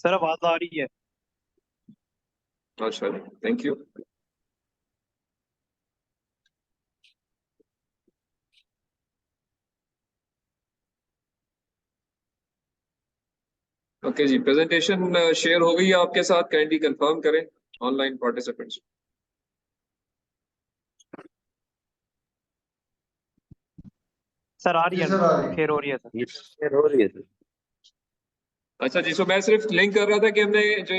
Sir आवाज आ रही है। अच्छा, थैंक यू। ओके जी, प्रेजेंटेशन शेयर हो गई है आपके साथ, काइंडली कंफर्म करें ऑनलाइन पार्टिसिपेंट्स। सर आ रही जी है, सर, आ रही है। शेयर हो रही है सर। ये शेयर हो रही है सर। अच्छा जी, सो मैं सिर्फ लिंक कर रहा था कि हमने जो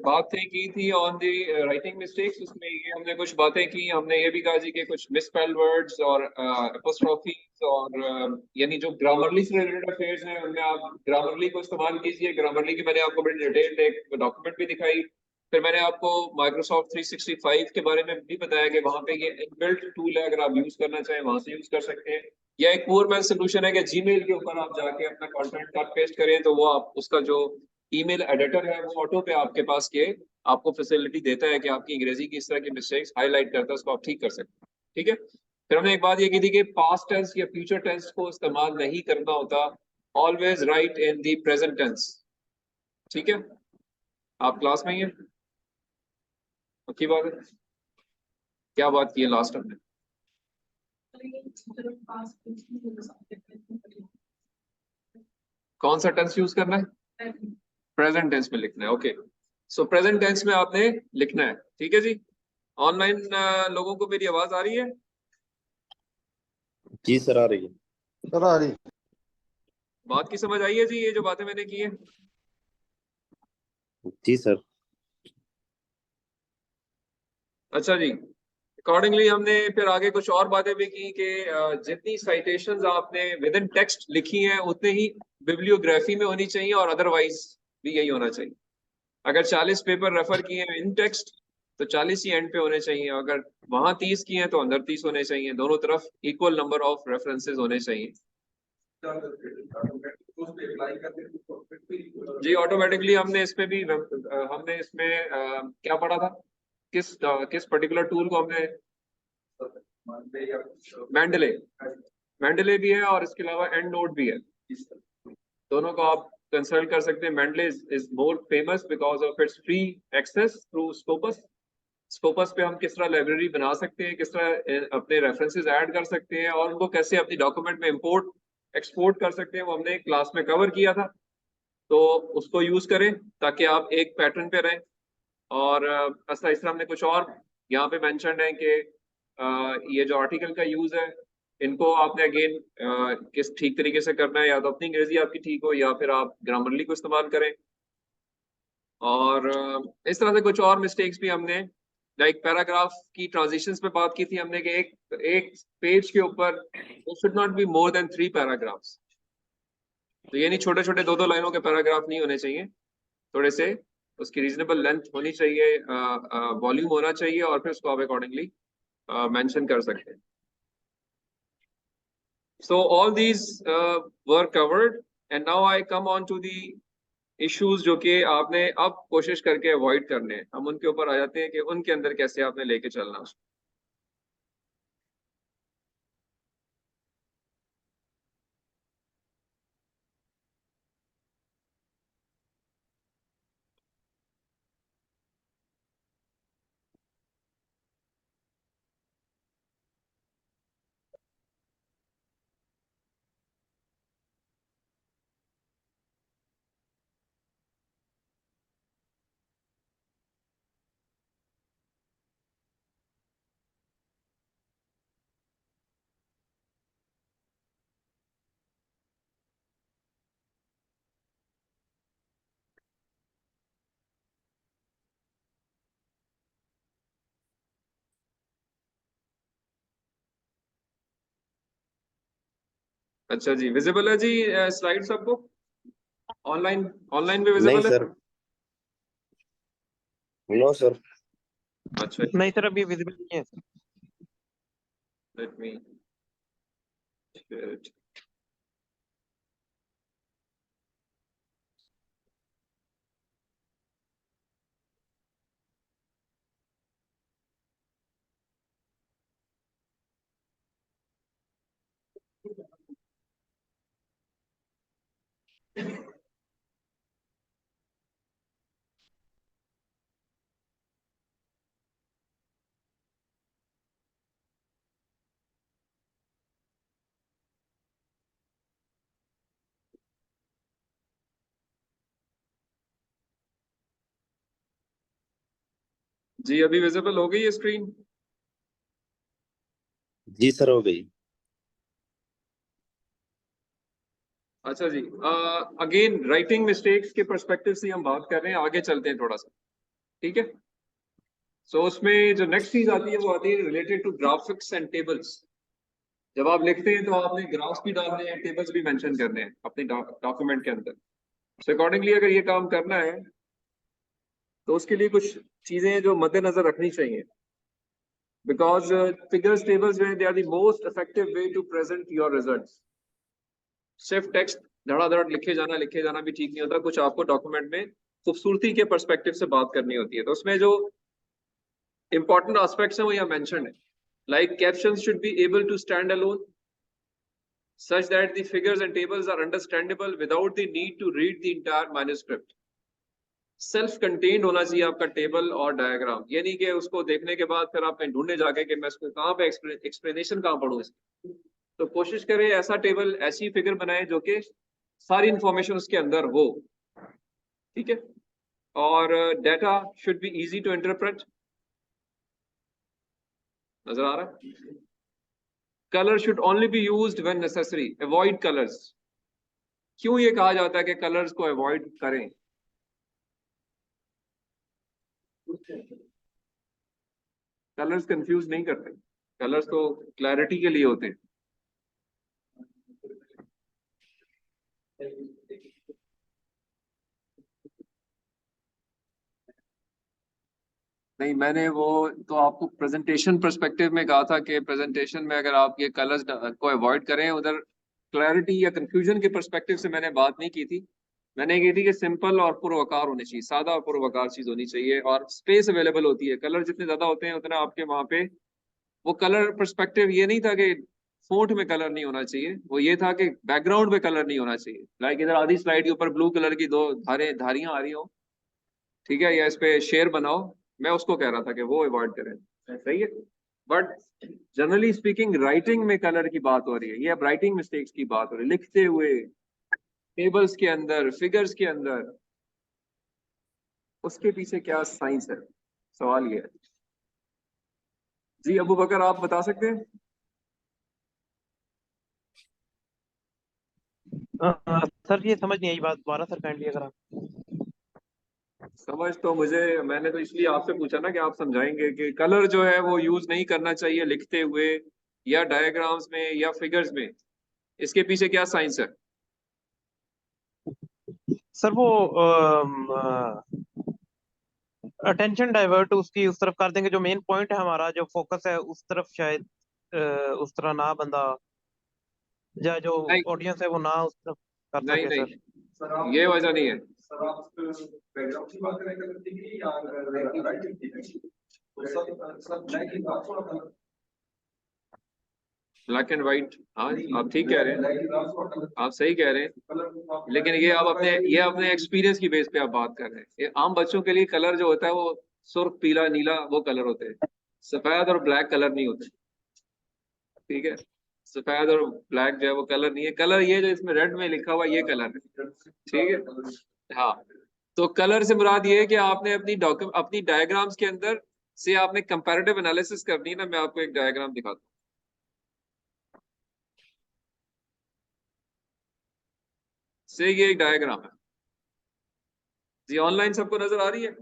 बातें की थी ऑन दी राइटिंग मिस्टेक्स, उसमें ये हमने कुछ बातें की। हमने ये भी कहा जी कि कुछ मिसस्पेल्ड वर्ड्स और एपोस्ट्रोफीज और यानी जो ग्रामरली से रिलेटेड अफेयर्स हैं उनमें आप ग्रामरली को इस्तेमाल कीजिए। ग्रामरली की मैंने आपको बड़ी डिटेल्ड एक डॉक्यूमेंट भी दिखाई। फिर मैंने आपको माइक्रोसॉफ्ट 365 के बारे में भी बताया कि वहां पे ये इनबिल्ट टूल है, अगर आप यूज करना चाहें वहां से यूज कर सकते हैं। या एक पुअर मैन सोल्यूशन है कि जीमेल के ऊपर आप जाके अपना कंटेंट कट पेस्ट करें तो वो आप उसका जो ईमेल एडिटर है वो ऑटो पे आपके पास के आपको फैसिलिटी देता है कि आपकी अंग्रेजी की इस तरह की मिस्टेक्स हाईलाइट करता है, उसको आप ठीक कर सकते हैं। ठीक है। फिर हमने एक बात ये की थी कि पास्ट टेंस या फ्यूचर टेंस को इस्तेमाल नहीं करना होता, always write in the present tense. ठीक है, आप क्लास में ही है? पक्की बात है? क्या बात की है लास्ट हमने? कौन सा टेंस यूज करना है? प्रेजेंट टेंस में लिखना है। ओके, सो प्रेजेंट टेंस में आपने लिखना है। ठीक है जी। ऑनलाइन लोगों को मेरी आवाज आ रही है? जी सर, आ रही है। सर आ रही है। बात की समझ आई है जी, ये जो बातें मैंने की है? जी सर। अच्छा जी, अकॉर्डिंगली हमने फिर आगे कुछ और बातें भी की कि जितनी साइटेशंस आपने विद इन टेक्स्ट लिखी हैं उतने ही बिब्लियोग्राफी में होनी चाहिए और अदरवाइज भी यही होना चाहिए। अगर 40 पेपर रेफर किए हैं इन टेक्स्ट तो 40 ही एंड पे होने चाहिए। अगर वहां 30 किए हैं तो अंदर 30 होने चाहिए। दोनों तरफ इक्वल नंबर ऑफ रेफरेंसेस होने चाहिए जी। ऑटोमेटिकली हमने इसमें भी हमने इसमें क्या पढ़ा था? किस पर्टिकुलर टूल को हमने? मेंडले। मेंडले भी है और इसके अलावा एंड नोट भी है। दोनों को आप कंसल्ट कर सकते हैं। Mendeley is more famous because of its free access through Scopus. Scopus पे हम किस तरह लाइब्रेरी बना सकते हैं, किस तरह अपने रेफरेंसेस ऐड कर सकते हैं और उनको कैसे अपनी डॉक्यूमेंट में इंपोर्ट एक्सपोर्ट कर सकते हैं, वो हमने क्लास में कवर किया था। तो उसको यूज करें ताकि आप एक पैटर्न पे रहें। और ऐसा इस तरह हमने कुछ और यहाँ पे मेंशन है कि ये जो आर्टिकल का यूज है इनको आपने अगेन किस ठीक तरीके से करना है। या तो अपनी अंग्रेजी आपकी ठीक हो या फिर आप ग्रामरली को इस्तेमाल करें। और इस तरह से कुछ और मिस्टेक्स भी हमने, लाइक पैराग्राफ की ट्रांजिशंस पे बात की थी हमने कि एक एक पेज के ऊपर should not be more than 3 paragraphs. तो ये नहीं छोटे छोटे 2-2 लाइनों के पैराग्राफ नहीं होने चाहिए, थोड़े से उसकी रीजनेबल लेंथ होनी चाहिए, वॉल्यूम होना चाहिए और फिर उसको आप अकॉर्डिंगली मेंशन कर सकते हैं। So all these were covered and now I come on to the issues जो कि आपने अब कोशिश करके अवॉइड करने हैं। हम उनके ऊपर आ जाते हैं कि उनके अंदर कैसे आपने लेके चलना उसको। अच्छा जी, विजिबल है जी स्लाइड सबको? ऑनलाइन ऑनलाइन भी नहीं विजिबल है? सर। No sir. अच्छा, नहीं सर, अभी विजिबल नहीं है sir. Let me share it. जी अभी विजिबल हो गई है स्क्रीन? जी सर हो गई। अच्छा जी, अगेन राइटिंग मिस्टेक्स के पर्सपेक्टिव से हम बात कर रहे हैं, आगे चलते हैं थोड़ा सा, ठीक है। सो उसमें जो नेक्स्ट चीज आती है वो आती है related to graphics and tables. जब आप लिखते हैं तो आपने ग्राफ्स भी डालने हैं, टेबल्स भी मेंशन करने हैं अपने डॉक्यूमेंट के अंदर। सो अकॉर्डिंगली अगर ये काम करना है तो उसके लिए कुछ चीजें जो मद्देनजर रखनी चाहिए, बिकॉज फिगर्स टेबल्स जो है they are the most effective way to present your results. सिर्फ टेक्स्ट धड़ाधड़ लिखे जाना भी ठीक नहीं होता, कुछ आपको डॉक्यूमेंट में खूबसूरती के पर्सपेक्टिव से बात करनी होती है। तो उसमें जो इंपॉर्टेंट एस्पेक्ट्स हैं वो यहाँ मेंशन है, like captions should be able to stand alone such that the figures and tables are understandable without the need to read the entire manuscript. Self contained होना चाहिए आपका टेबल और डायग्राम, ये नहीं कि उसको देखने के बाद फिर आप कहीं ढूंढने जाके कि मैं इसको कहाँ पे एक्सप्लेनेशन कहाँ पढूं इसकी। तो कोशिश करें ऐसा टेबल ऐसी फिगर बनाए जो कि सारी इंफॉर्मेशन उसके अंदर हो, ठीक है। और data should be easy to interpret. नजर आ रहा है? Colour should only be used when necessary, avoid colours. क्यों ये कहा जाता है कि कलर्स को अवॉइड करें? कलर्स कंफ्यूज नहीं करते, कलर्स तो क्लैरिटी के लिए होते हैं। नहीं, मैंने वो तो आपको प्रेजेंटेशन पर्सपेक्टिव में कहा था कि प्रेजेंटेशन में अगर आप ये कलर्स को अवॉइड करें, उधर क्लैरिटी या कंफ्यूजन के पर्सपेक्टिव से मैंने बात नहीं की थी। मैंने की थी कि सिंपल और पुरवकार होनी चाहिए, सादा और पुरवकार चीज होनी चाहिए, और स्पेस अवेलेबल होती है। कलर जितने ज्यादा होते हैं उतना आपके वहां पे वो कलर पर्सपेक्टिव ये नहीं था कि फोंट में कलर नहीं होना चाहिए, वो ये था कि बैकग्राउंड में कलर नहीं होना चाहिए। लाइक इधर आधी स्लाइड के ऊपर ब्लू कलर की दो धारियां आ रही हो, ठीक है, या इस पे शेयर बनाओ, मैं उसको कह रहा था कि वो अवॉइड करें, सही है। बट जनरली स्पीकिंग राइटिंग में कलर की बात हो रही है, ये अब राइटिंग मिस्टेक्स की बात हो रही है, लिखते हुए टेबल्स के अंदर, फिगर्स के अंदर, उसके पीछे क्या साइंस है, सवाल ये है। जी अबू बकर आप बता सकते हैं? सर ये समझ नहीं आई बात, दोबारा सर काइंडली अगर आप। समझ तो मुझे, मैंने तो इसलिए आपसे पूछा ना कि आप समझाएंगे कि कलर जो है वो यूज नहीं करना चाहिए लिखते हुए या डायग्राम्स में या फिगर्स में, इसके पीछे क्या साइंस है? सर वो अटेंशन डाइवर्ट उसकी उस तरफ कर देंगे, जो मेन पॉइंट है हमारा, जो फोकस है उस तरफ शायद उस तरह ना बंदा, या जो नहीं ऑडियंस है वो ना उस तरफ कर नहीं सके सर। नहीं, ये वजह नहीं है। सर आप बैकग्राउंड की बात करें कलर की या राइटिंग की? तो सर ब्लैक ही बात थोड़ा कलर, ब्लैक एंड व्हाइट, हाँ आप ठीक कह रहे हैं, ब्लैक ही बात थोड़ा कलर, आप सही कह रहे हैं। कलर लेकिन ये अपने एक्सपीरियंस की बेस पे आप बात कर रहे हैं। ये आम बच्चों के लिए कलर जो होता है वो सुर्ख पीला नीला वो कलर होते हैं, सफेद और ब्लैक कलर नहीं होते, ठीक है। सफेद और ब्लैक जो है वो कलर नहीं है, कलर ये जो इसमें रेड में लिखा हुआ ये कलर है, ठीक है। हाँ, तो कलर से मुराद ये है कि आपने अपनी डायग्राम्स के अंदर से आपने कंपैरेटिव एनालिसिस करनी है ना। मैं आपको एक डायग्राम दिखाता हूँ, से ये एक डायग्राम है जी, ऑनलाइन सबको नजर आ रही है?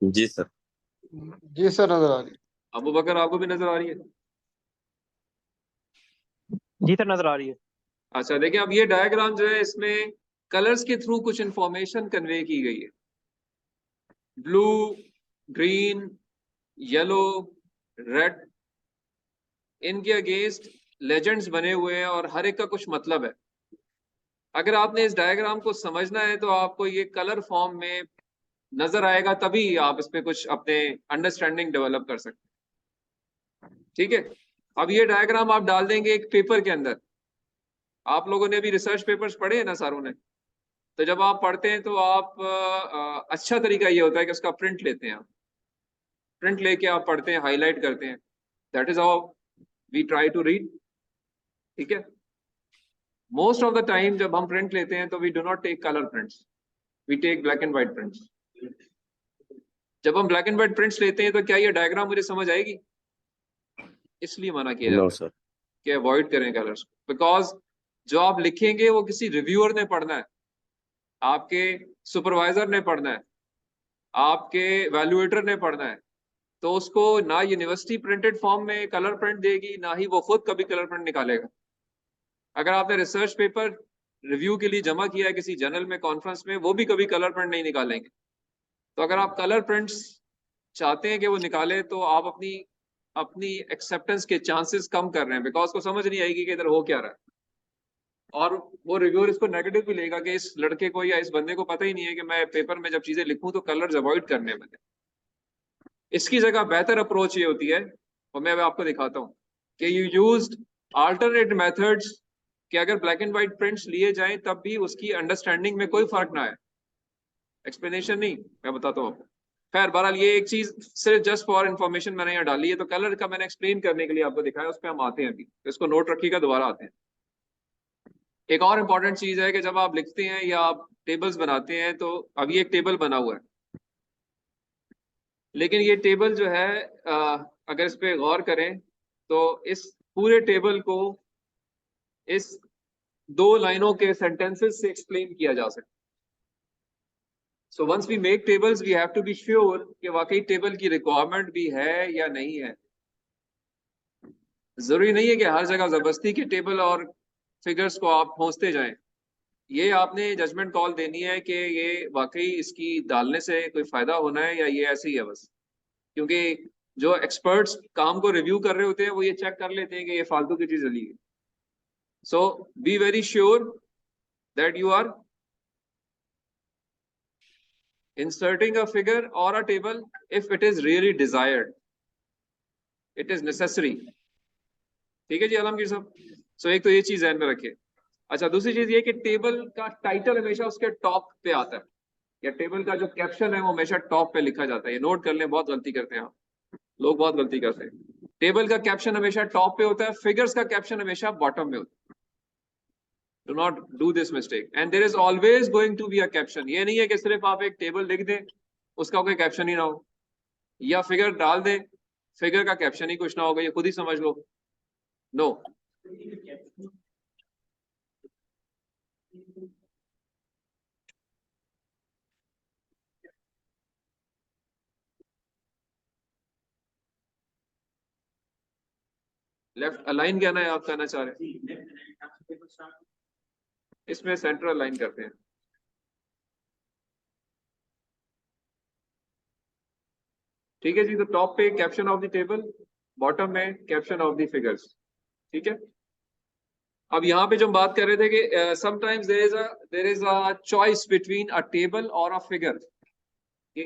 जी सर। जी सर नजर आ रही अबू बकर आपको भी नजर आ रही है? जी सर नजर आ रही है। अच्छा देखिए, अब ये डायग्राम जो है इसमें कलर्स के थ्रू कुछ इंफॉर्मेशन कन्वे की गई है। ब्लू, ग्रीन, येलो, रेड, इनके अगेंस्ट लेजेंड्स बने हुए हैं और हर एक का कुछ मतलब है। अगर आपने इस डायग्राम को समझना है तो आपको ये कलर फॉर्म में नजर आएगा, तभी आप इस पे कुछ अपने अंडरस्टैंडिंग डेवलप कर सकते हैं, ठीक है। अब ये डायग्राम आप डाल देंगे एक पेपर के अंदर। आप लोगों ने भी रिसर्च पेपर्स पढ़े हैं ना सारों ने? तो जब आप पढ़ते हैं तो आप अच्छा तरीका ये होता है कि उसका प्रिंट लेते हैं आप, प्रिंट लेके आप पढ़ते हैं, हाईलाइट करते हैं। That is how we try to read, ठीक है। मोस्ट ऑफ द टाइम जब हम प्रिंट लेते हैं तो we do not take colour prints, we take black and white prints, जब हम ब्लैक एंड व्हाइट प्रिंट्स लेते हैं तो क्या ये डायग्राम मुझे समझ आएगी? इसलिए मना किया नो जाता है सर। कि अवॉइड करें कलर्स, बिकॉज जो आप लिखेंगे वो किसी रिव्यूअर ने पढ़ना है, आपके सुपरवाइजर ने पढ़ना है, आपके वैल्यूएटर ने पढ़ना है, तो उसको ना यूनिवर्सिटी प्रिंटेड फॉर्म में कलर प्रिंट देगी, ना ही वो खुद कभी कलर प्रिंट निकालेगा। अगर आपने रिसर्च पेपर रिव्यू के लिए जमा किया है किसी जर्नल में, कॉन्फ्रेंस में, वो भी कभी कलर प्रिंट नहीं निकालेंगे। तो अगर आप कलर प्रिंट्स चाहते हैं कि वो निकाले, तो आप अपनी अपनी एक्सेप्टेंस के चांसेस कम कर रहे हैं, बिकॉज को समझ नहीं आएगी कि इधर हो क्या रहा है, और वो रिव्यूअर इसको नेगेटिव भी लेगा कि इस लड़के को या इस बंदे को पता ही नहीं है कि मैं पेपर में जब चीजें लिखूं तो कलर्स अवॉइड करने हैं मैंने। इसकी जगह बेहतर अप्रोच ये होती है, और मैं आपको दिखाता हूँ कि यू यूज्ड अल्टरनेट मेथड्स, कि अगर ब्लैक एंड व्हाइट प्रिंट्स लिए जाएं तब भी उसकी अंडरस्टैंडिंग में कोई फर्क ना आए। एक्सप्लेनेशन नहीं, मैं बताता हूँ आपको। खैर बहरहाल ये एक चीज सिर्फ जस्ट फॉर इन्फॉर्मेशन मैंने यहाँ डाली है, तो कलर का मैंने एक्सप्लेन करने के लिए आपको दिखाया, उस पर हम आते हैं अभी, तो इसको नोट रखिएगा, दोबारा आते हैं। एक और इम्पॉर्टेंट चीज है कि जब आप लिखते हैं या आप टेबल्स बनाते हैं, तो अभी एक टेबल बना हुआ है, लेकिन ये टेबल जो है अगर इस पे गौर करें तो इस पूरे टेबल को इस 2 लाइनों के सेंटेंसेस से एक्सप्लेन किया जा सकता है। So once we make tables we have to be sure कि वाकई टेबल की रिक्वायरमेंट भी है या नहीं है। जरूरी नहीं है कि हर जगह जबरदस्ती के टेबल और फिगर्स को आप पहुंचते जाएं। ये आपने जजमेंट कॉल देनी है कि ये वाकई इसकी डालने से कोई फायदा होना है या ये ऐसे ही है बस, क्योंकि जो एक्सपर्ट्स काम को रिव्यू कर रहे होते हैं वो ये चेक कर लेते हैं कि ये फालतू की चीज डली है। So be very sure that you are inserting a figure or a table if it is really desired, it is necessary। ठीक है जी आलमगीर साहब। सो एक तो ये चीज ध्यान में रखिए। अच्छा, दूसरी चीज ये कि टेबल का टाइटल हमेशा उसके टॉप पे आता है, या टेबल का जो कैप्शन है वो हमेशा टॉप पे लिखा जाता है। ये नोट कर लें, बहुत गलती करते हैं आप लोग, बहुत गलती करते हैं। टेबल का कैप्शन हमेशा टॉप पे होता है, फिगर्स का कैप्शन हमेशा बॉटम में होता है। Do not do this mistake, and there is always going to be a caption. ये नहीं है कि सिर्फ आप एक टेबल लिख दें उसका कोई कैप्शन ही ना हो, या फिगर डाल दें फिगर का कैप्शन ही कुछ ना होगा, ये खुद ही समझ लो। नो लेफ्ट अलाइन कहना है, आप कहना चाह रहे हैं, इसमें सेंटर अलाइन करते हैं। ठीक है जी, तो टॉप पे caption of the table, bottom में कैप्शन ऑफ द फिगर्स। ठीक है, अब यहाँ पे जो हम बात कर रहे थे कि sometimes there is a choice between a table और अ फिगर। ये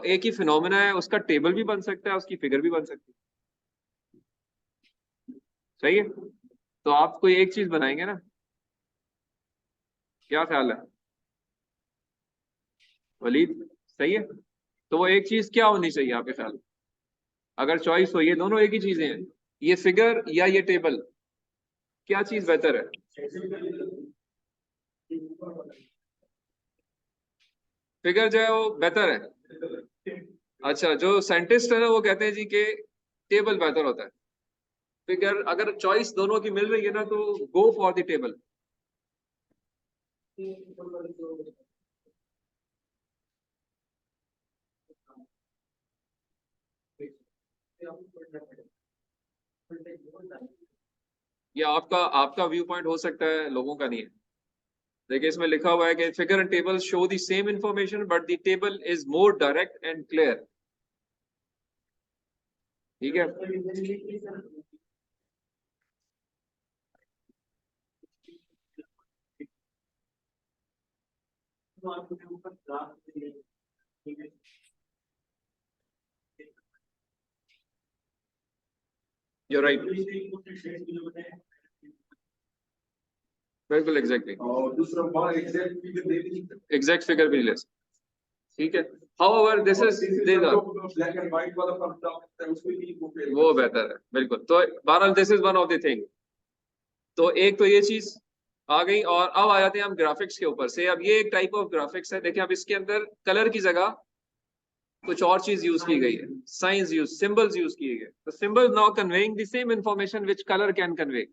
एक ही फिनोमेना है, उसका टेबल भी बन सकता है, उसकी फिगर भी बन सकती है। सही है, तो आप कोई एक चीज बनाएंगे ना, क्या ख्याल है वलीद? सही है, तो वो एक चीज क्या होनी चाहिए आपके ख्याल में? अगर चॉइस हो, ये दोनों एक ही चीजें हैं, ये फिगर या ये टेबल, क्या चीज बेहतर है? फिगर जो है वो बेहतर है। अच्छा, जो साइंटिस्ट है ना वो कहते हैं जी कि टेबल बेहतर होता है। फिगर अगर चॉइस दोनों की मिल रही है ना, तो गो फॉर द टेबल। ये आपका आपका व्यू पॉइंट हो सकता है, लोगों का नहीं है। देखिए इसमें लिखा हुआ है कि figure and table show the same information but the table is more direct and clear. ठीक है, यू राइट, बिल्कुल एग्जैक्टली, और दूसरा वहाँ एग्जैक्ट फिगर दे दी। एग्जैक्ट फिगर भी ले। ठीक है, however this is black and white वाला फर्क है, उसमें भी वो बेहतर है, बिल्कुल। तो बहरहाल this is one of the thing. तो एक तो ये चीज आ गई, और अब आ जाते हैं हम ग्राफिक्स के ऊपर से। अब ये एक टाइप ऑफ ग्राफिक्स है, देखिए अब इसके अंदर कलर की जगह कुछ और चीज यूज की गई है, साइंस यूज, सिंबल्स यूज किए गए. तो symbols now conveying the same information which colour can convey,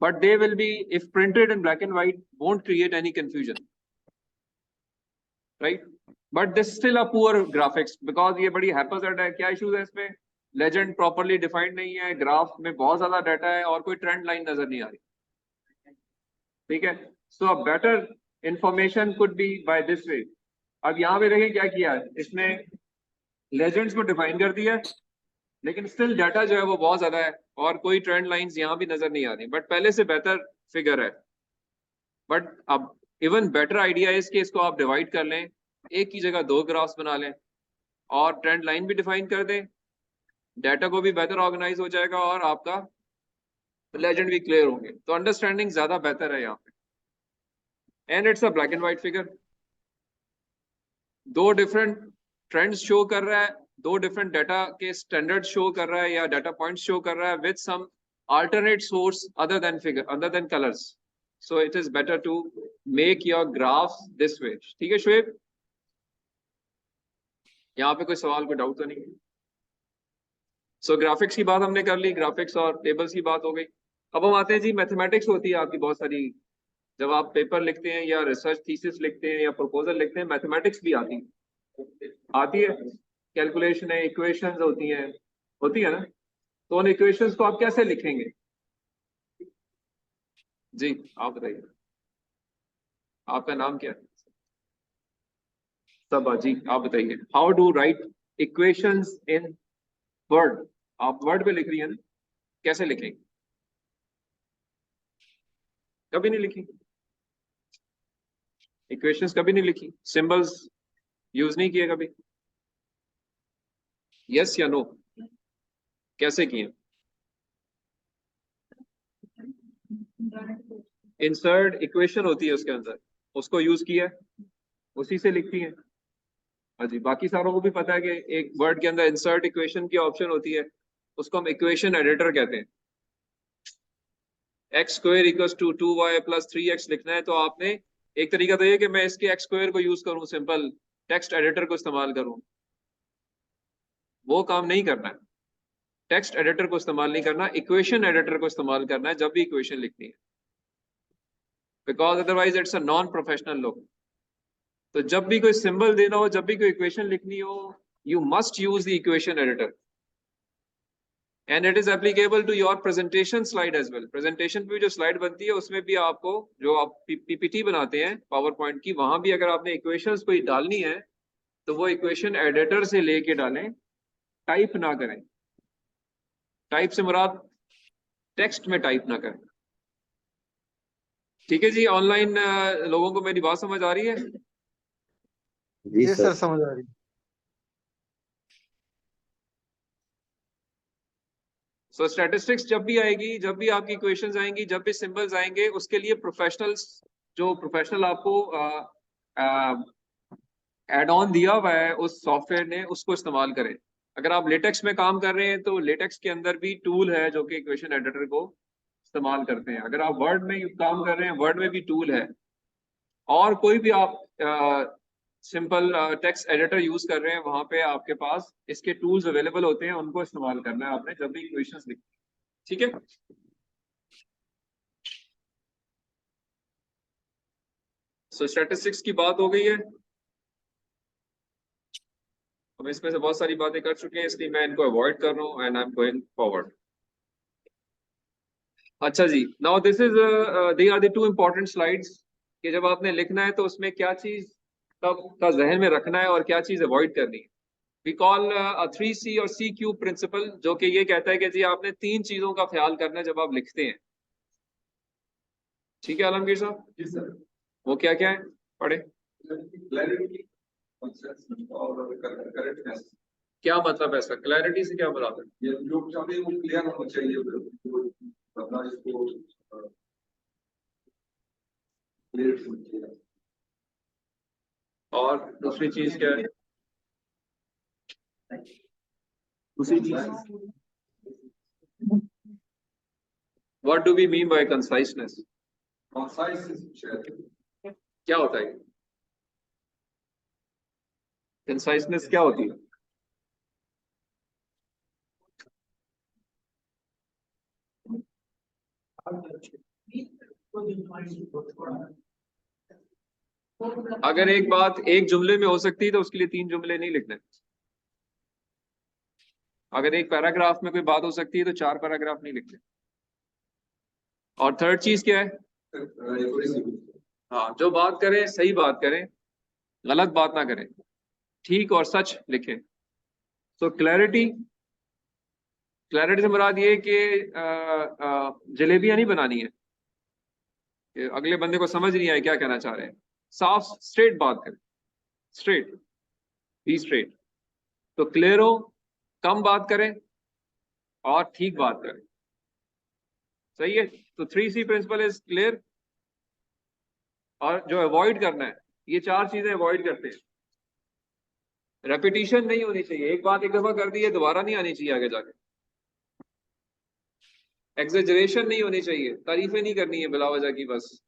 but they will be, if printed in black and white, won't create any confusion, right? But this still a poor graphics because ये बड़ी haphazard है. क्या issues है इसमें? Legend properly defined नहीं है, graph में बहुत ज्यादा डाटा है और कोई ट्रेंड लाइन नजर नहीं आ रही. ठीक है, so a better information could be by this way. अब यहाँ पे देखें क्या किया है इसने, लेजेंड्स को डिफाइन कर दिया, लेकिन स्टिल डाटा जो है वो बहुत ज्यादा है और कोई ट्रेंड लाइंस यहाँ भी नजर नहीं आ रही, बट पहले से बेहतर फिगर है. बट अब इवन बेटर आइडिया है कि इसको आप डिवाइड कर लें, एक की जगह 2 ग्राफ्स बना लें और ट्रेंड लाइन भी डिफाइन कर दें, डाटा को भी बेहतर ऑर्गेनाइज हो जाएगा और आपका लेजेंड भी क्लियर होंगे. तो अंडरस्टैंडिंग ज्यादा बेहतर है यहाँ पे. And it's a black and white figure. 2 different trends show कर रहा है, 2 डिफरेंट डाटा के स्टैंडर्ड शो कर रहा है या डाटा पॉइंट्स शो कर रहा है with some alternate source other than figure, other than colors. So it is better to make your graphs this way. ठीक है शुएब, यहाँ पे कोई सवाल, कोई डाउट तो नहीं? So ग्राफिक्स की बात हमने कर ली, ग्राफिक्स और टेबल्स की बात हो गई. अब हम आते हैं जी, मैथमेटिक्स होती है आपकी बहुत सारी. जब आप पेपर लिखते हैं या रिसर्च थीसिस लिखते हैं या प्रपोजल लिखते हैं, मैथमेटिक्स भी आती है, कैलकुलेशन है, इक्वेशंस होती है ना. तो उन इक्वेशंस को आप कैसे लिखेंगे? जी आप बताइए, आपका नाम क्या है? सबा जी, आप बताइए, how to write equations in Word. आप वर्ड पे लिख रही हैं ना, कैसे लिखेंगे? कभी नहीं लिखी इक्वेशंस, कभी नहीं लिखी, सिंबल्स यूज नहीं किए कभी? यस या नो? कैसे किए? इंसर्ट इक्वेशन होती है उसके अंदर, उसको यूज किया, उसी से लिखती है. हाँ जी, बाकी सारों को भी पता है कि एक वर्ड के अंदर इंसर्ट इक्वेशन की ऑप्शन होती है, उसको हम इक्वेशन एडिटर कहते हैं. x² = 2y + 3x लिखना है, तो आपने एक तरीका तो ये कि मैं इसके x² को यूज करूं, सिंपल टेक्स्ट एडिटर को इस्तेमाल करूं. वो काम नहीं करना है, टेक्स्ट एडिटर को इस्तेमाल नहीं करना, इक्वेशन एडिटर को इस्तेमाल करना है जब भी इक्वेशन लिखनी है, because otherwise it's a non professional look. तो जब भी कोई सिंबल देना हो, जब भी कोई इक्वेशन लिखनी हो, you must use the equation editor. And it is applicable to your presentation slide as well. Presentation पे जो स्लाइड बनती है उसमें भी आपको, जो आप पीपीटी बनाते हैं पावर पॉइंट की, वहां भी अगर आपने इक्वेशंस कोई डालनी है तो वो इक्वेशन एडिटर से लेके डालें, टाइप ना करें. टाइप से मुराद टेक्स्ट में टाइप ना करें. ठीक है जी, ऑनलाइन लोगों को मेरी बात समझ आ रही है? जी सर. समझ आ रही है. सो स्टैटिस्टिक्स जब भी आएगी, जब भी आपकी इक्वेशंस आएंगी, जब भी सिंबल्स आएंगे, उसके लिए प्रोफेशनल्स, जो प्रोफेशनल आपको एड ऑन दिया हुआ है उस सॉफ्टवेयर ने, उसको इस्तेमाल करें. अगर आप लेटेक्स में काम कर रहे हैं तो लेटेक्स के अंदर भी टूल है जो कि इक्वेशन एडिटर को इस्तेमाल करते हैं. अगर आप वर्ड में काम कर रहे हैं, वर्ड में भी टूल है. और कोई भी आप सिंपल टेक्स्ट एडिटर यूज कर रहे हैं, वहां पे आपके पास इसके टूल्स अवेलेबल होते हैं, उनको इस्तेमाल करना है आपने जब भी इक्वेशंस लिखी. ठीक है, सो स्टैटिस्टिक्स की बात हो गई है. हम इसमें से बहुत सारी बातें कर चुके हैं, इसलिए मैं इनको अवॉइड कर रहा हूँ and I am going forward. अच्छा जी, now this is they are the 2 important slides कि जब आपने लिखना है तो उसमें क्या चीज का जहन में रखना है और क्या चीज अवॉइड करनी है. वी कॉल 3C और CQ प्रिंसिपल, जो कि ये कहता है कि जी आपने 3 चीजों का ख्याल करना है जब आप लिखते हैं. ठीक है आलमगीर साहब? जी सर. वो क्या क्या है, पढ़े. क्लैरिटी और करेक्टनेस. क्या मतलब है इसका? क्लैरिटी से क्या मुराद है? ये जो चाहते वो क्लियर होना चाहिए, वरना इसको क्लियर होना चाहिए. और दूसरी चीज क्या है? दूसरी चीज, what do we mean by conciseness? क्या होता है कंसाइसनेस? क्या होती है? अगर एक बात एक जुमले में हो सकती है तो उसके लिए 3 जुमले नहीं लिखने। अगर एक पैराग्राफ में कोई बात हो सकती है तो 4 पैराग्राफ नहीं लिखने। और थर्ड चीज क्या है? हाँ, जो बात करें सही बात करें, गलत बात ना करें, ठीक और सच लिखें। तो क्लैरिटी से मुराद ये कि जलेबियां नहीं बनानी है कि अगले बंदे को समझ नहीं आए क्या कहना चाह रहे हैं। साफ स्ट्रेट बात करें, स्ट्रेट, बी स्ट्रेट। तो क्लियर हो, कम बात करें और ठीक बात करें। सही है। तो 3C प्रिंसिपल इज क्लियर। और जो अवॉइड करना है, ये 4 चीजें अवॉइड करते हैं। रेपिटिशन नहीं होनी चाहिए, एक बात एक दफा कर दी है दोबारा नहीं आनी चाहिए आगे जाके। एग्जेजरेशन नहीं होनी चाहिए, तारीफें नहीं करनी है बिला वजह की, बस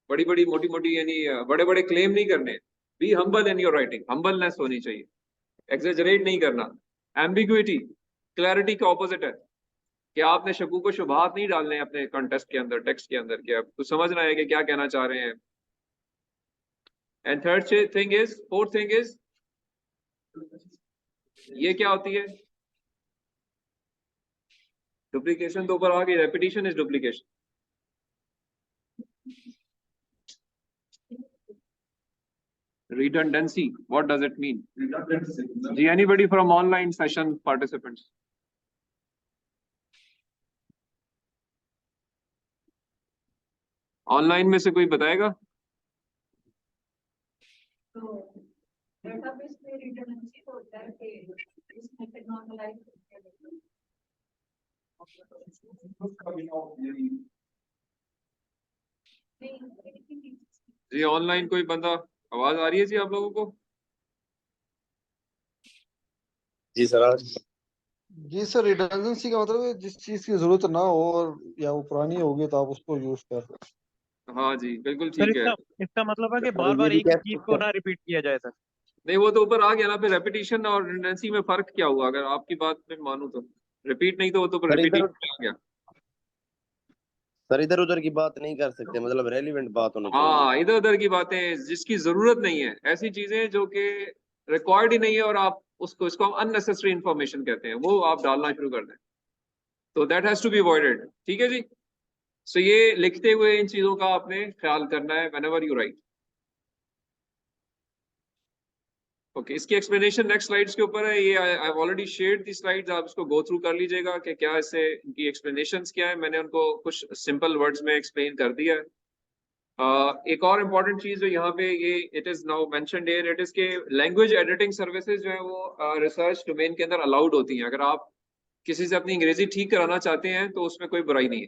बड़ी बड़ी मोटी मोटी यानी बड़े बड़े क्लेम नहीं करने। Be humble in your writing, humbleness होनी चाहिए, एग्जेजरेट नहीं करना। एम्बिग्विटी क्लैरिटी का ऑपोजिट है कि आपने शकूक व शुबहात नहीं डालने हैं अपने कॉन्टेक्स्ट के अंदर, टेक्स्ट के अंदर, कि आप कुछ समझना है कि क्या कहना चाह रहे हैं। एंड फोर्थ थिंग इज ये क्या होती है? डुप्लीकेशन तो ऊपर आ गई, repetition is duplication. Redundancy, what does it mean? जी, anybody from online session participants? Online में से कोई बताएगा? तो डेटाबेस में रिडंडेंसी होता है कि इसमें टेक्नोलॉजी जी, ऑनलाइन कोई बंदा, आवाज आ रही है जी आप लोगों को? जी सर। जी सर, रिडंडेंसी का मतलब है जिस चीज की जरूरत ना हो और या वो पुरानी होगी तो आप उसको यूज कर सकते हैं। हाँ जी, बिल्कुल सर ठीक है। इसका मतलब है कि सर, बार ये बार भी एक ही कह चीज सकते को हैं। ना रिपीट किया जाए सर। नहीं, वो तो ऊपर आ गया ना, फिर रेपिटेशन और रिडंडेंसी में फर्क क्या हुआ? अगर आपकी बात में मानूं तो रिपीट नहीं, तो वो तो सर रिपीटिंग इधर आ गया। सर इधर उधर की बात नहीं कर सकते, मतलब रेलिवेंट बात होनी चाहिए। हाँ, इधर उधर की बातें जिसकी जरूरत नहीं है, ऐसी चीजें जो कि रिकॉर्ड ही नहीं है और आप इसको हम अननेसेसरी इंफॉर्मेशन कहते हैं, वो आप डालना शुरू कर दें, तो that has to be avoided. ठीक है जी। सो ये लिखते हुए इन चीजों का आपने ख्याल करना है व्हेनेवर यू राइट। ओके, इसकी एक्सप्लेनेशन नेक्स्ट स्लाइड्स के ऊपर है। ये I have already shared the slides, आप इसको गो थ्रू कर लीजिएगा कि क्या इससे इनकी एक्सप्लेनेशंस क्या है। मैंने उनको कुछ सिंपल वर्ड्स में एक्सप्लेन कर दिया है। एक और इम्पॉर्टेंट चीज जो यहाँ पे ये it is now mentioned here, it is के लैंग्वेज एडिटिंग सर्विसेज जो है वो रिसर्च डोमेन के अंदर अलाउड होती हैं। अगर आप किसी से अपनी अंग्रेजी ठीक कराना चाहते हैं तो उसमें कोई बुराई नहीं है।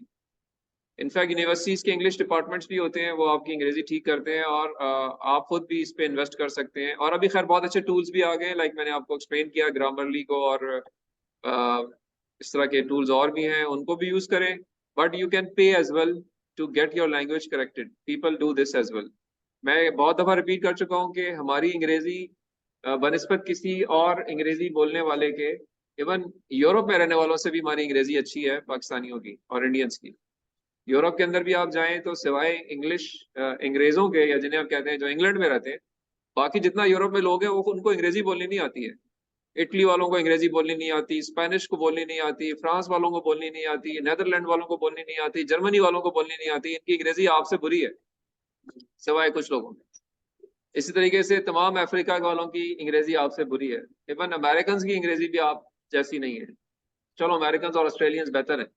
इनफैक्ट यूनिवर्सिटीज के इंग्लिश डिपार्टमेंट्स भी होते हैं, वो आपकी अंग्रेजी ठीक करते हैं और आप खुद भी इस पे इन्वेस्ट कर सकते हैं। और अभी खैर बहुत अच्छे टूल्स भी आ गए हैं, लाइक मैंने आपको एक्सप्लेन किया ग्रामरली को, और इस तरह के टूल्स और भी हैं, उनको भी यूज करें। But you can pay as well to get your language corrected, people do this as well. मैं बहुत दफा रिपीट कर चुका हूँ कि हमारी अंग्रेजी बनिस्बत किसी और अंग्रेजी बोलने वाले के, इवन यूरोप में रहने वालों से भी हमारी अंग्रेजी अच्छी है, पाकिस्तानियों की और इंडियंस की। यूरोप के अंदर भी आप जाएं तो सिवाय इंग्लिश अंग्रेजों के, या जिन्हें आप कहते हैं जो इंग्लैंड में रहते हैं, बाकी जितना यूरोप में लोग हैं वो उनको अंग्रेजी बोलनी नहीं आती है। इटली वालों को अंग्रेजी बोलनी नहीं आती, स्पेनिश को बोलनी नहीं आती, फ्रांस वालों को बोलनी नहीं आती, नेदरलैंड वालों को बोलनी नहीं आती, जर्मनी वालों को बोलनी नहीं आती। इनकी अंग्रेजी आपसे बुरी है सिवाय कुछ लोगों में। इसी तरीके से तमाम अफ्रीका वालों की अंग्रेजी आपसे बुरी है। इवन अमेरिकन की अंग्रेजी भी आप जैसी नहीं है। चलो अमेरिकन और ऑस्ट्रेलियंस बेहतर है,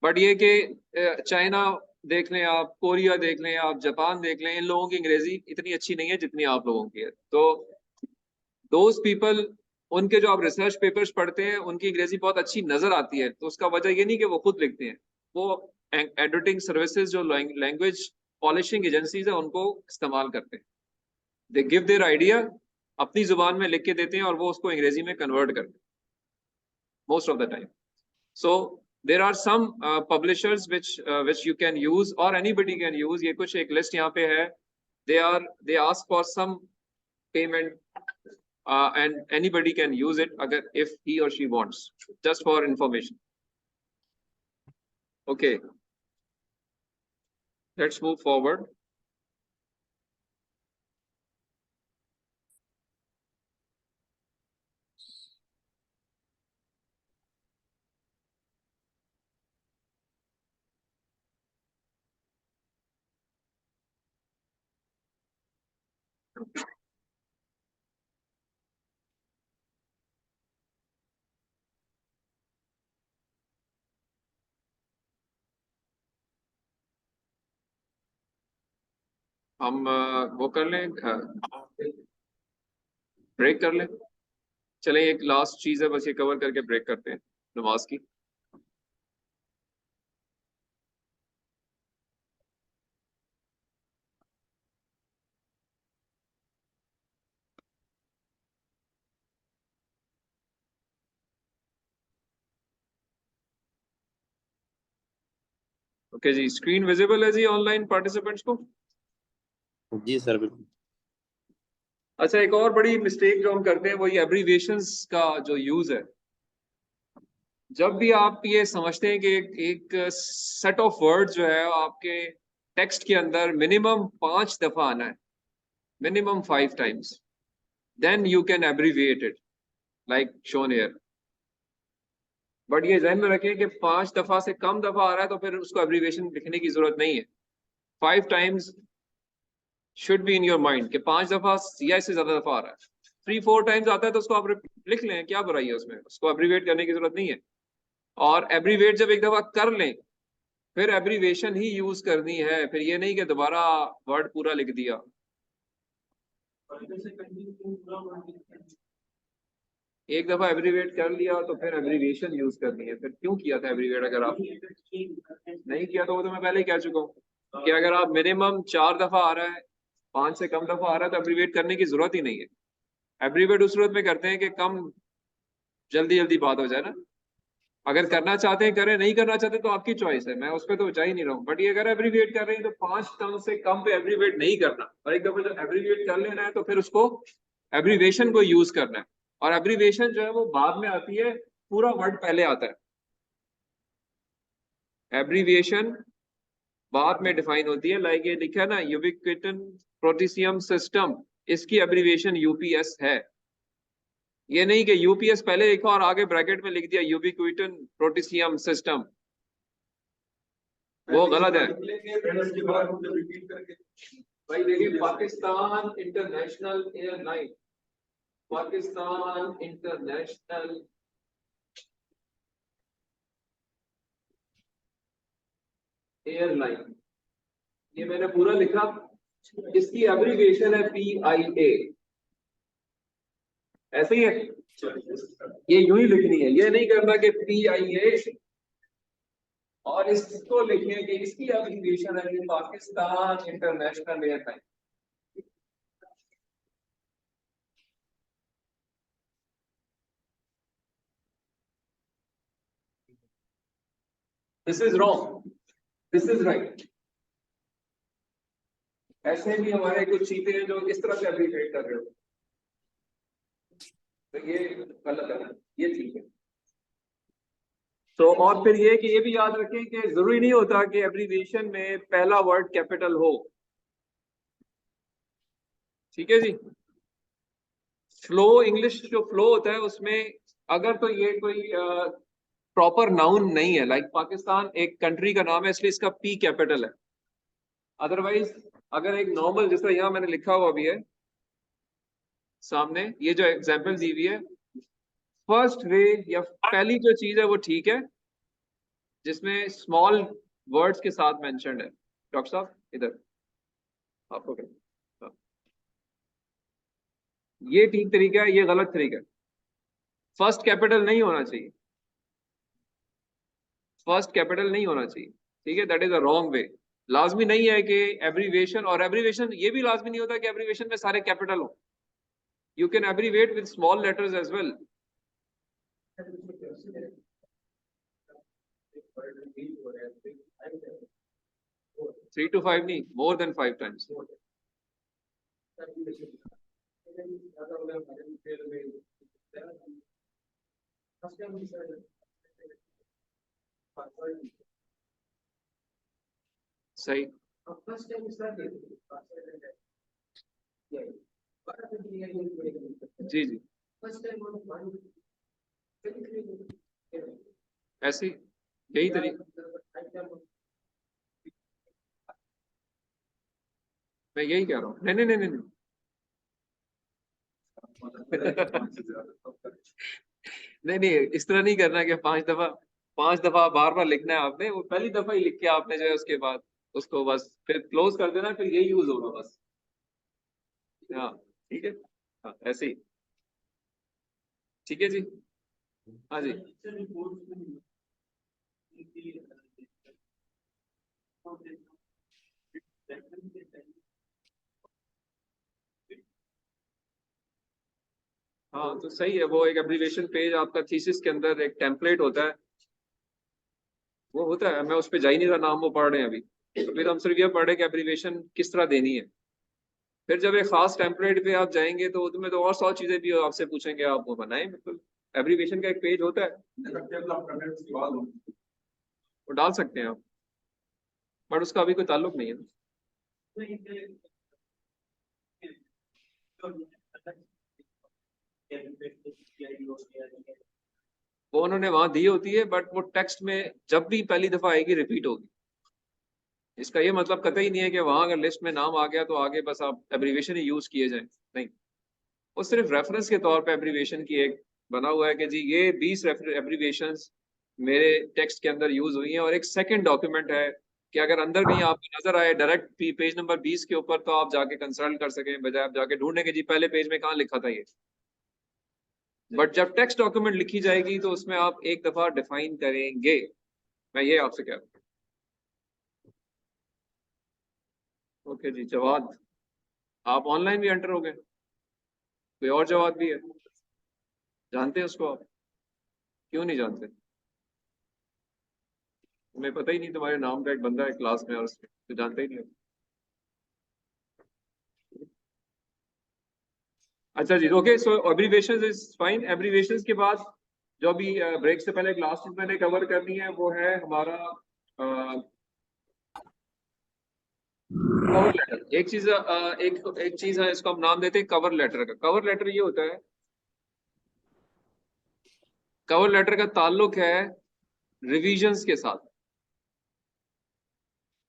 बट ये कि चाइना देख लें आप, कोरिया देख लें आप, जापान देख लें, इन लोगों की अंग्रेजी इतनी अच्छी नहीं है जितनी आप लोगों की है। तो दोज पीपल, उनके जो आप रिसर्च पेपर्स पढ़ते हैं उनकी अंग्रेजी बहुत अच्छी नजर आती है, तो उसका वजह ये नहीं कि वो खुद लिखते हैं, वो एडिटिंग सर्विसेज जो लैंग्वेज पॉलिशिंग एजेंसीज है उनको इस्तेमाल करते हैं। दे गिव देयर आइडिया, अपनी जुबान में लिख के देते हैं और वो उसको अंग्रेजी में कन्वर्ट करते हैं most of the time. So there are some publishers which you can use or anybody can use. ये कुछ एक लिस्ट यहाँ पे है। they ask for some payment and anybody can use it अगर if he or she wants, just for information. Okay, Let's move forward. हम वो कर लें, ब्रेक कर लें। चले, एक लास्ट चीज है बस, ये कवर करके ब्रेक करते हैं नमाज की। ओके जी, स्क्रीन विजिबल है जी ऑनलाइन पार्टिसिपेंट्स को? जी सर बिल्कुल। अच्छा, एक और बड़ी मिस्टेक जो हम करते हैं वो ये एब्रीविएशंस का जो यूज है। जब भी आप ये समझते हैं कि एक सेट ऑफ वर्ड जो है आपके टेक्स्ट के अंदर मिनिमम 5 दफा आना है, minimum 5 times, then you can abbreviate it like shown here. But ये ध्यान में रखें कि 5 दफा से कम दफा आ रहा है तो फिर उसको एब्रीविएशन लिखने की जरूरत नहीं है। 5 times should be in your mind कि 5 दफा या इससे ज्यादा दफा आ रहा है। 3-4 टाइम्स आता है तो उसको आप लिख लें, क्या बुराई है उसमें, उसको एब्रीविएट करने की जरूरत नहीं है। और एब्रीविएट जब एक दफा कर लें फिर एब्रीविएशन ही यूज करनी है, फिर ये नहीं कि दोबारा वर्ड पूरा लिख दिया। एक दफा एब्रीविएट कर लिया तो फिर एब्रीविएशन यूज करनी है। फिर क्यों किया था एब्रीविएट? अगर आप नहीं किया तो वो तो मैं पहले ही कह चुका हूँ कि अगर आप मिनिमम 4 दफा आ रहा है, 5 से कम दफा आ रहा है तो एब्रीविएट करने की जरूरत ही नहीं है। एब्रीविएट उस सूरत में करते हैं कि कम जल्दी जल्दी बात हो जाए ना। अगर करना चाहते हैं करें, नहीं करना चाहते तो आपकी चॉइस है, मैं उस पर तो जा ही नहीं रहा हूँ। बट ये अगर एब्रीविएट कर रहे हैं तो 5 टर्म से कम पे एब्रीविएट नहीं करना, और एक दफा जब एब्रीविएट कर लेना है तो फिर उसको एब्रीविएशन को यूज करना है। और एब्रीविएशन जो है वो बाद में आती है, पूरा वर्ड पहले आता है। एब्रीविएशन बाद में डिफाइन होती है, लाइक ये लिखा है ना, यूबिक्विटन प्रोटिसियम सिस्टम, इसकी एब्रीविएशन यूपीएस है। ये नहीं कि यूपीएस पहले लिखा और आगे ब्रैकेट में लिख दिया यूबिक्विटन प्रोटिसियम सिस्टम, वो गलत है। भाई देखिए, Pakistan international airline, Pakistan international airline, ये मैंने पूरा लिखा, इसकी एब्रीविएशन है PIA। ऐसे ही है, ये यूं ही लिखनी है, ये नहीं करना कि PIA और इसको लिखें कि इसकी एब्रीविएशन है Pakistan international airline. This is wrong, this is right. ऐसे भी हमारे कुछ चीजें हैं जो इस तरह से एब्रीविएट कर रहे हो, तो ये गलत है ना, ये ठीक है। तो और फिर ये कि ये भी याद रखें कि जरूरी नहीं होता कि एब्रीविएशन में पहला वर्ड कैपिटल हो। ठीक है जी। फ्लो, इंग्लिश जो फ्लो होता है उसमें अगर तो ये कोई प्रॉपर नाउन नहीं है, लाइक पाकिस्तान एक कंट्री का नाम है इसलिए इसका P कैपिटल है। अदरवाइज अगर एक नॉर्मल, जिस तरह यहाँ मैंने लिखा हुआ भी है सामने, ये जो एग्जाम्पल दी हुई है, फर्स्ट वे या पहली जो चीज है वो ठीक है जिसमें स्मॉल वर्ड्स के साथ मेंशन्ड है। डॉक्टर साहब इधर आपको क्या, हाँ। ये ठीक तरीका है, ये गलत तरीका है। फर्स्ट कैपिटल नहीं होना चाहिए, फर्स्ट कैपिटल नहीं होना चाहिए, ठीक है, that is a wrong way. लाजमी नहीं है कि एब्रीविएशन, और एब्रीविएशन ये भी लाजमी नहीं होता कि एब्रीविएशन में सारे कैपिटल हो। You can abbreviate with small letters as well. 3 to 5 नहीं, more than 5 times। सही। जी जी, ऐसी यही तरीका, मैं यही कह रहा हूँ। नहीं नहीं नहीं नहीं नहीं नहीं, इस तरह नहीं करना कि 5 दफा बार बार लिखना है आपने। वो पहली दफा ही लिख के आपने जो है उसके बाद उसको बस फिर क्लोज कर देना, फिर यही यूज होगा बस। हाँ ठीक है, हाँ ऐसे ही। ठीक है जी, हाँ जी। हाँ तो सही है, वो एक एब्रीविएशन पेज आपका थीसिस के अंदर एक टेम्पलेट होता है, वो होता है। मैं उस पर जा ही नहीं रहा, नाम वो पढ़ रहे हैं अभी। तो फिर हम सिर्फ ये पढ़ रहे हैं कि एब्रीविएशन किस तरह देनी है। फिर जब एक खास टेम्पलेट पे आप जाएंगे तो उसमें तो और 100 चीजें भी आपसे पूछेंगे, आप वो बनाएं। बिल्कुल एब्रीविएशन का एक पेज होता है, वो डाल सकते हैं आप, बट उसका अभी कोई ताल्लुक नहीं है। वो उन्होंने वहां दी होती है, बट वो टेक्स्ट में जब भी पहली दफा आएगी रिपीट होगी। इसका ये मतलब कतई नहीं है कि वहां अगर लिस्ट में नाम आ गया तो आगे बस आप एब्रीविएशन ही यूज किए जाए, नहीं। वो सिर्फ रेफरेंस के तौर पे एब्रीविएशन की एक बना हुआ है कि जी ये 20 एब्रीविएशंस मेरे टेक्स्ट के अंदर यूज हुई हैं, और एक सेकंड डॉक्यूमेंट है कि अगर अंदर कहीं आपको नजर आए डायरेक्ट पेज नंबर 20 के ऊपर, तो आप जाके कंसल्ट कर सकें, बजाय आप जाके ढूंढने के जी पहले पेज में कहाँ लिखा था ये। बट जब टेक्स्ट डॉक्यूमेंट लिखी जाएगी तो उसमें आप एक दफा डिफाइन करेंगे, मैं ये आपसे कह रहा हूँ। ओके जी, जवाद आप ऑनलाइन भी एंटर हो गए। कोई और जवाब भी है, जानते हैं उसको आप? क्यों नहीं जानते? तुम्हें पता ही नहीं, तुम्हारे नाम का एक बंदा है क्लास में और उसमें तो जानते ही नहीं हो। अच्छा जी, okay. So abbreviations is fine. Abbreviations के बाद जो अभी ब्रेक से पहले एक लास्ट चीज मैंने कवर करनी है, वो है हमारा कवर लेटर। एक चीज एक चीज है, इसको हम नाम देते हैं कवर लेटर का। कवर लेटर ये होता है, कवर लेटर का ताल्लुक है रिविजन्स के साथ।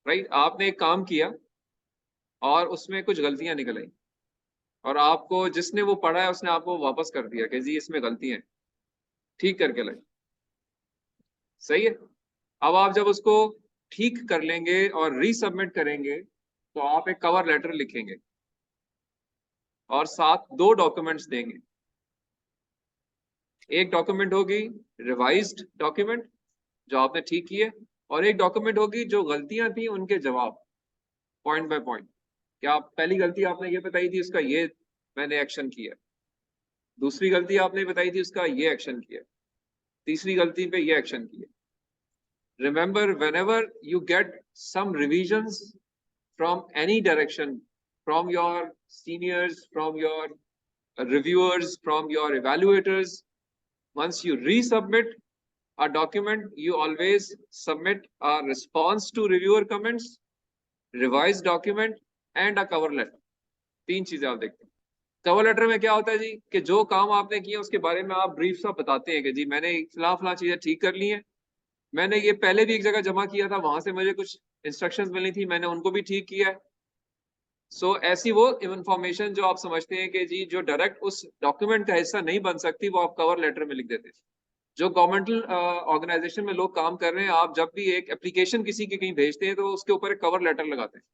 राइट, आपने एक काम किया और उसमें कुछ गलतियां निकल आई, और आपको जिसने वो पढ़ा है उसने आपको वापस कर दिया कि जी इसमें गलतियां हैं, ठीक करके लाए। सही है। अब आप जब उसको ठीक कर लेंगे और रीसबमिट करेंगे तो आप एक कवर लेटर लिखेंगे और साथ 2 डॉक्यूमेंट्स देंगे। एक डॉक्यूमेंट होगी रिवाइज्ड डॉक्यूमेंट जो आपने ठीक किए, और एक डॉक्यूमेंट होगी जो गलतियां थी उनके जवाब, पॉइंट बाय पॉइंट। क्या आप पहली गलती आपने ये बताई थी, उसका ये मैंने एक्शन किया। दूसरी गलती आपने बताई थी, उसका ये एक्शन किया। तीसरी गलती पे ये एक्शन किया। Remember, whenever you get some revisions from any direction, from your seniors, from your reviewers, from your evaluators, once you resubmit a document, you always submit a response to reviewer comments, revised document and a cover letter. 3 चीजें आप देखते हैं। Cover letter में क्या होता है जी, कि जो काम आपने किया उसके बारे में आप ब्रीफ सा बताते हैं कि जी मैंने फिलहाल चीजें ठीक कर ली हैं, मैंने ये पहले भी एक जगह जमा किया था, वहां से मुझे कुछ इंस्ट्रक्शंस मिली थी, मैंने उनको भी ठीक किया है। सो ऐसी वो इंफॉर्मेशन जो आप समझते हैं कि जी जो डायरेक्ट उस डॉक्यूमेंट का हिस्सा नहीं बन सकती, वो आप कवर लेटर में लिख देते हैं। जो गवर्नमेंटल ऑर्गेनाइजेशन में लोग काम कर रहे हैं, आप जब भी एक एप्लीकेशन किसी की कहीं भेजते हैं तो उसके ऊपर एक कवर लेटर लगाते हैं,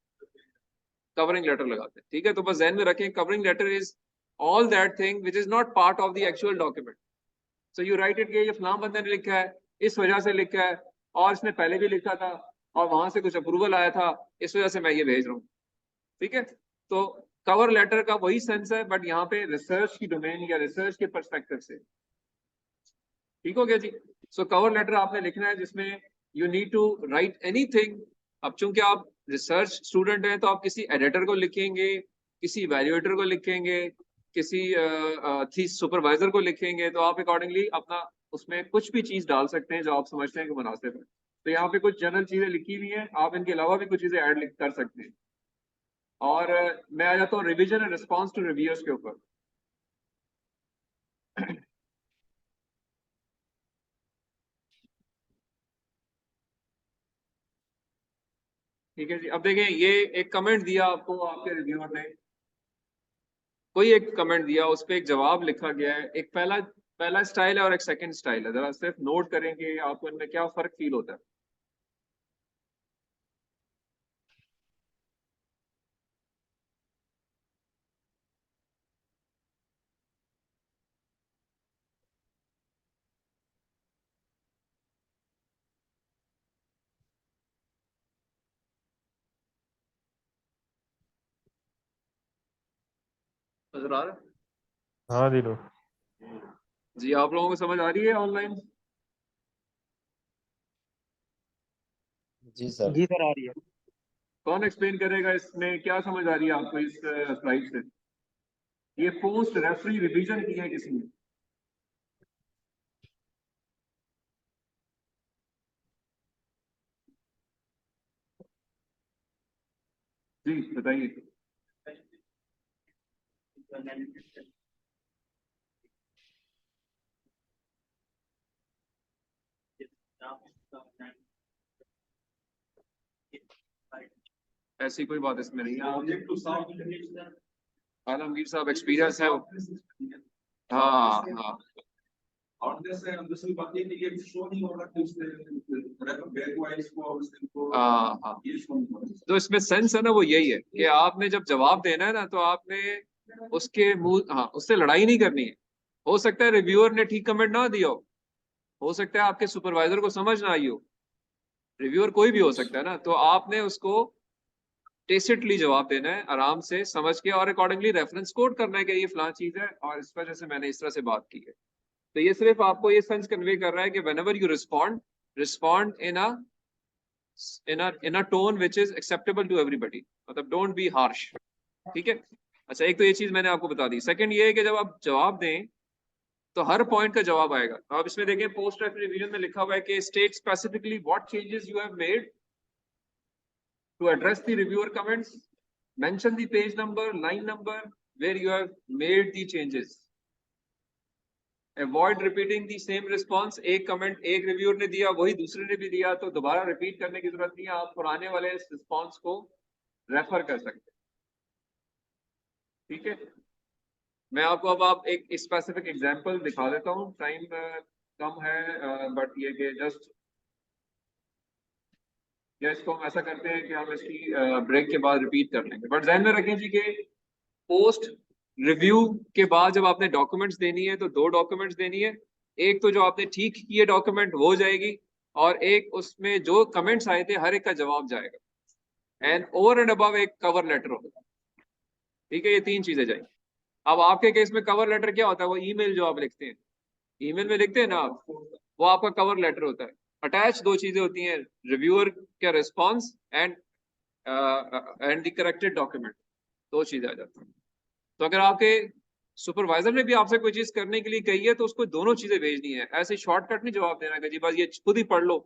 कवरिंग लेटर लगाते हैं। ठीक है, तो बस ध्यान में रखें, covering letter is all that thing which is not part of the actual document. So you write it, ये फलां बंदे ने लिखा है, इस वजह से लिखा है, और इसने पहले भी लिखा था और वहां से कुछ अप्रूवल आया था, इस वजह से मैं ये भेज रहा हूँ। ठीक है, तो कवर लेटर का वही सेंस है, बट यहाँ पे रिसर्च की डोमेन या रिसर्च के पर्सपेक्टिव से। ठीक हो गया जी। सो कवर लेटर आपने लिखना है जिसमें you need to write anything. अब चूंकि आप रिसर्च स्टूडेंट हैं तो आप किसी एडिटर को लिखेंगे, किसी इवैल्यूएटर को लिखेंगे, किसी सुपरवाइजर को लिखेंगे, तो आप अकॉर्डिंगली अपना उसमें कुछ भी चीज डाल सकते हैं जो आप समझते हैं कि मुनासिब है। तो यहाँ पे कुछ जनरल चीजें लिखी हुई हैं, आप इनके अलावा भी कुछ चीजें ऐड कर सकते हैं। और मैं आ जाता हूँ revision and response to reviewers के ऊपर। ठीक है जी, अब देखें ये एक कमेंट दिया आपको आपके रिव्यूअर ने, कोई एक कमेंट दिया, उस पर एक जवाब लिखा गया है। एक पहला स्टाइल है और एक सेकंड स्टाइल है। जरा सिर्फ नोट करेंगे आपको इनमें क्या फर्क फील होता है। नजर आ रहा है? हाँ दिलो। जी, आप लोगों को समझ आ रही है ऑनलाइन? जी सर। जी सर आ रही है। कौन एक्सप्लेन करेगा इसमें क्या समझ आ रही है आपको इस स्लाइड से? ये पोस्ट रेफरी रिवीजन की है किसी ने? जी बताइए। ऐसी कोई बात इसमें नहीं है। आलमगीर साहब एक्सपीरियंस है। हाँ हाँ और जैसे दूसरी बात ये थी कि शो नहीं हो रहा कि उसने बैक वाइज को हाँ। ये शो नहीं हो रहा। तो इसमें सेंस है ना, वो यही है कि आपने जब जवाब देना है ना, तो आपने उसके मुंह, हाँ, उससे लड़ाई नहीं करनी है। हो सकता है रिव्यूअर ने ठीक कमेंट ना दिया हो सकता है आपके सुपरवाइजर को समझ ना आई हो, रिव्यूअर कोई भी हो सकता है ना। तो आपने उसको टेसिटली जवाब देना है, आराम से समझ के, और अकॉर्डिंगली रेफरेंस कोड करना है कि ये फलां चीज है और इस वजह से मैंने इस तरह से बात की है। तो ये सिर्फ आपको ये सेंस कन्वे कर रहा है कि whenever you respond in a tone which is acceptable to everybody, मतलब don't be harsh। ठीक है। अच्छा, एक तो ये चीज मैंने आपको बता दी। सेकंड ये है कि जब आप जवाब दें तो हर पॉइंट का जवाब आएगा। तो आप इसमें देखें पोस्ट रिवीजन में लिखा हुआ है कि state specifically what changes you have made to address the reviewer comments, mention the page number, line number where you have made the changes, avoid repeating the same response। एक comment एक reviewer ने दिया वही दूसरे ने भी दिया, तो दोबारा रिपीट करने की जरूरत नहीं है, आप पुराने वाले रिस्पॉन्स को रेफर कर सकते हैं। ठीक है, मैं आपको अब आप एक स्पेसिफिक एग्जांपल दिखा देता हूँ। टाइम कम है, बट ये कि जस्ट या इसको हम ऐसा करते हैं कि हम इसकी ब्रेक के बाद रिपीट कर लेंगे। बट ध्यान में रखें जी कि पोस्ट रिव्यू के बाद जब आपने डॉक्यूमेंट्स देनी है तो दो डॉक्यूमेंट्स देनी है। एक तो जो आपने ठीक किए डॉक्यूमेंट वो जाएगी, और एक उसमें जो कमेंट्स आए थे हर एक का जवाब जाएगा। एंड ओवर एंड अबव एक कवर लेटर होगा। ठीक है, ये तीन चीजें जाएंगी। अब आपके केस में कवर लेटर क्या होता है? वो ईमेल जो आप लिखते हैं, ईमेल में लिखते हैं ना आप, वो आपका कवर लेटर होता है। अटैच दो चीजें होती हैं, रिव्यूअर का response and the corrected document, दो चीजें आ जाती हैं। तो अगर आपके सुपरवाइजर ने भी आपसे कोई चीज करने के लिए कही है तो उसको दोनों चीजें भेजनी है। ऐसे शॉर्टकट नहीं जवाब देना कि जी बस ये खुद ही पढ़ लो,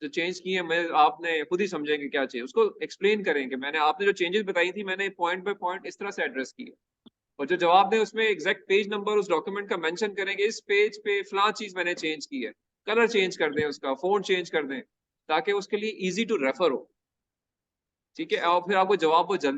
जो चेंज की है मैं आपने खुद ही समझेंगे क्या चाहिए। उसको एक्सप्लेन करेंगे, मैंने आपने जो चेंजेस बताई थी मैंने पॉइंट बाय पॉइंट इस तरह से एड्रेस किया। और जो जवाब दें उसमें एग्जैक्ट पेज नंबर उस डॉक्यूमेंट का मेंशन करेंगे, इस पेज पे फलां चीज मैंने चेंज की है, कलर चेंज कर दें, उसका फोन चेंज कर दें, ताकि उसके लिए इजी टू रेफर हो। ठीक है, और फिर आपको जवाब वो जल्दी